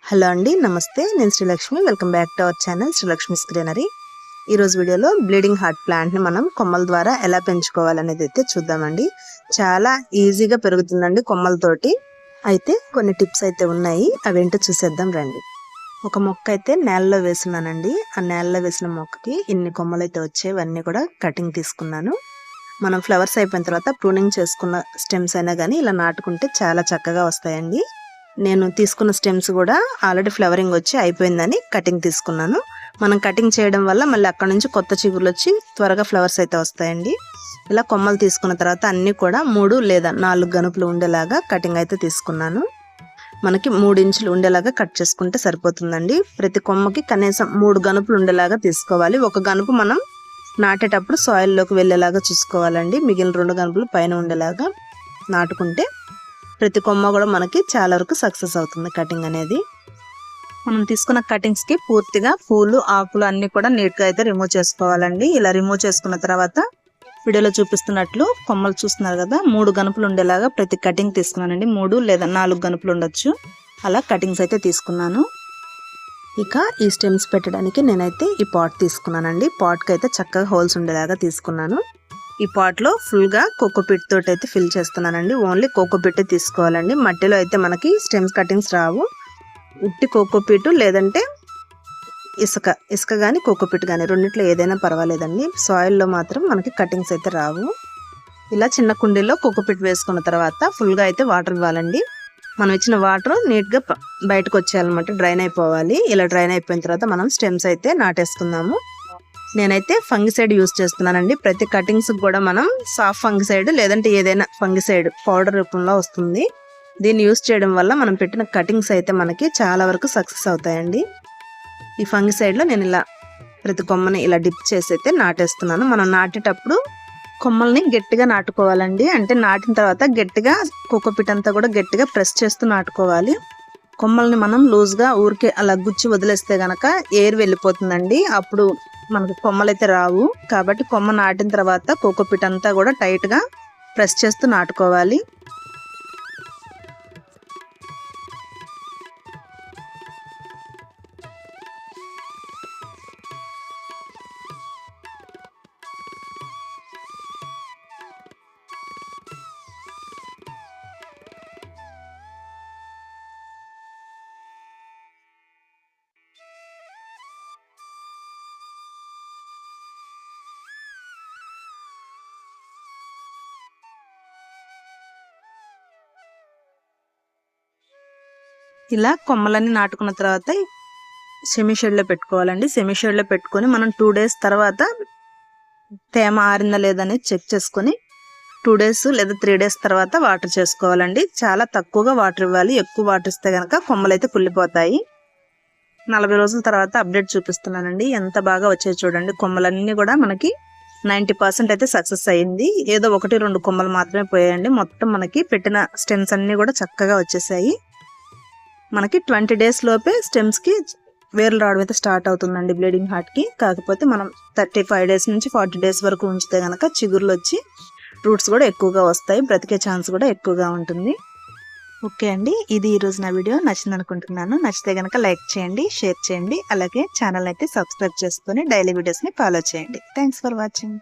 Hello అండి, నమస్తే. నేను Srilakshmi. Welcome back to our channel Srilakshmi's greenery. ఈరోజు వీడియోలో బ్లీడింగ్ హార్ట్ ప్లాంట్ని మనం కొమ్మల ద్వారా ఎలా పెంచుకోవాలనేది అయితే చూద్దామండి. చాలా ఈజీగా పెరుగుతుందండి కొమ్మలతోటి. అయితే కొన్ని టిప్స్ అయితే ఉన్నాయి, అవేంటో చూసేద్దాం రండి. ఒక మొక్క అయితే నేలలో వేస్తున్నానండి. ఆ నేలలో వేసిన మొక్కకి ఇన్ని కొమ్మలు అయితే వచ్చేవన్నీ కూడా కటింగ్ తీసుకున్నాను. మనం ఫ్లవర్స్ అయిపోయిన తర్వాత ప్రూనింగ్ చేసుకున్న స్టెమ్స్ అయినా కానీ ఇలా నాటుకుంటే చాలా చక్కగా వస్తాయండి. నేను తీసుకున్న స్టెమ్స్ కూడా ఆల్రెడీ ఫ్లవరింగ్ వచ్చి అయిపోయిందని కటింగ్ తీసుకున్నాను. మనం కటింగ్ చేయడం వల్ల మళ్ళీ అక్కడ నుంచి కొత్త చిగురులు వచ్చి త్వరగా ఫ్లవర్స్ అయితే వస్తాయండి. ఇలా కొమ్మలు తీసుకున్న తర్వాత అన్నీ కూడా 3 లేదా 4 గనుపులు ఉండేలాగా కటింగ్ అయితే తీసుకున్నాను. మనకి 3 ఇంచులు ఉండేలాగా కట్ చేసుకుంటే సరిపోతుందండి. ప్రతి కొమ్మకి కనీసం 3 గనుపులు ఉండేలాగా తీసుకోవాలి. ఒక గనుపు మనం నాటేటప్పుడు సాయిల్లోకి వెళ్ళేలాగా చూసుకోవాలండి. మిగిలిన 2 గనుపులు పైన ఉండేలాగా నాటుకుంటే ప్రతి కొమ్మ కూడా మనకి చాలా వరకు సక్సెస్ అవుతుంది కటింగ్ అనేది. మనం తీసుకున్న కటింగ్స్కి పూర్తిగా పూలు ఆకులు అన్నీ కూడా నీట్గా అయితే రిమూవ్ చేసుకోవాలండి. ఇలా రిమూవ్ చేసుకున్న తర్వాత వీడియోలో చూపిస్తున్నట్లు కొమ్మలు చూస్తున్నారు కదా, 3 గనుపులు ఉండేలాగా ప్రతి కటింగ్ తీసుకున్నానండి. 3 లేదా 4 గనుపులు ఉండొచ్చు. అలా కటింగ్స్ అయితే తీసుకున్నాను. ఇక ఈ స్టెమ్స్ పెట్టడానికి నేనైతే ఈ పాట్ తీసుకున్నానండి. పాట్కి అయితే చక్కగా హోల్స్ ఉండేలాగా తీసుకున్నాను. ఈ పాట్లో ఫుల్గా కోకోపీట్ తోటి అయితే ఫిల్ చేస్తున్నానండి. ఓన్లీ కోకోపీట్ తీసుకోవాలండి. మట్టిలో అయితే మనకి స్టెమ్స్ కటింగ్స్ రావు. ఉట్టి కోకోపీటు లేదంటే ఇసుక కానీ కోకోపీట్ కానీ రెండిట్లో ఏదైనా పర్వాలేదండి. సాయిల్లో మాత్రం మనకి కటింగ్స్ అయితే రావు. ఇలా చిన్న కుండీలో కోకోపీట్ వేసుకున్న తర్వాత ఫుల్గా అయితే వాటర్ ఇవ్వాలండి. మనం ఇచ్చిన వాటర్ నీట్గా బయటకు వచ్చేయాలన్నమాట, డ్రైన్ అయిపోవాలి. ఇలా డ్రైన్ అయిపోయిన తర్వాత మనం స్టెమ్స్ అయితే నాటేసుకుందాము. నేనైతే ఫంగిసైడ్ యూస్ చేస్తున్నానండి. ప్రతి కటింగ్స్ కూడా మనం సాఫ్ట్ ఫంగిసైడ్ లేదంటే ఏదైనా ఫంగిసైడ్ పౌడర్ రూపంలో వస్తుంది. దీన్ని యూస్ చేయడం వల్ల మనం పెట్టిన కటింగ్స్ అయితే మనకి చాలా వరకు సక్సెస్ అవుతాయండి. ఈ ఫంగిసైడ్లో నేను ఇలా ప్రతి కొమ్మని ఇలా డిప్ చేసి అయితే నాటేస్తున్నాను. మనం నాటేటప్పుడు కొమ్మల్ని గట్టిగా నాటుకోవాలండి. అంటే నాటిన తర్వాత గట్టిగా కోకోపీట్ అంతా కూడా గట్టిగా ప్రెస్ చేస్తూ నాటుకోవాలి. కొమ్మల్ని మనం లూజ్గా ఊరికే అలా గుచ్చి వదిలేస్తే గనక ఎయిర్ వెళ్ళిపోతుందండి. అప్పుడు మనకు కొమ్మలు అయితే రావు. కాబట్టి కొమ్మ నాటిన తర్వాత కోకోపీట్ అంతా కూడా టైట్గా ప్రెస్ చేస్తూ నాటుకోవాలి. ఇలా కొమ్మలన్నీ నాటుకున్న తర్వాత సెమీ షేడ్లో పెట్టుకోవాలండి. సెమీ షేడ్లో పెట్టుకొని మనం 2 డేస్ తర్వాత తేమ ఆరిందా లేదని చెక్ చేసుకొని 2 డేస్ లేదా 3 డేస్ తర్వాత వాటర్ చేసుకోవాలండి. చాలా తక్కువగా వాటర్ ఇవ్వాలి. ఎక్కువ వాటర్ ఇస్తే కనుక కొమ్మలు అయితే కుళ్ళిపోతాయి. 40 రోజుల తర్వాత అప్డేట్ చూపిస్తున్నానండి. ఎంత బాగా వచ్చాయి చూడండి. కొమ్మలన్నీ కూడా మనకి 90% అయితే సక్సెస్ అయ్యింది. ఏదో 1-2 కొమ్మలు మాత్రమే పోయాయండి. మొత్తం మనకి పెట్టిన స్టెమ్స్ అన్నీ కూడా చక్కగా వచ్చేసాయి. మనకి 20 డేస్ లోపే స్టెమ్స్కి వేర్లు రావడం అయితే స్టార్ట్ అవుతుందండి బ్లీడింగ్ హార్ట్కి. కాకపోతే మనం 35 డేస్ నుంచి 40 డేస్ వరకు ఉంచితే కనుక చిగుర్లు వచ్చి రూట్స్ కూడా ఎక్కువగా వస్తాయి. బ్రతికే ఛాన్స్ కూడా ఎక్కువగా ఉంటుంది. ఓకే అండి, ఇది ఈరోజు నా వీడియో నచ్చింది అనుకుంటున్నాను. నచ్చితే కనుక లైక్ చేయండి, షేర్ చేయండి. అలాగే ఛానల్ అయితే సబ్స్క్రైబ్ చేసుకొని డైలీ వీడియోస్ని ఫాలో చేయండి. Thanks for watching.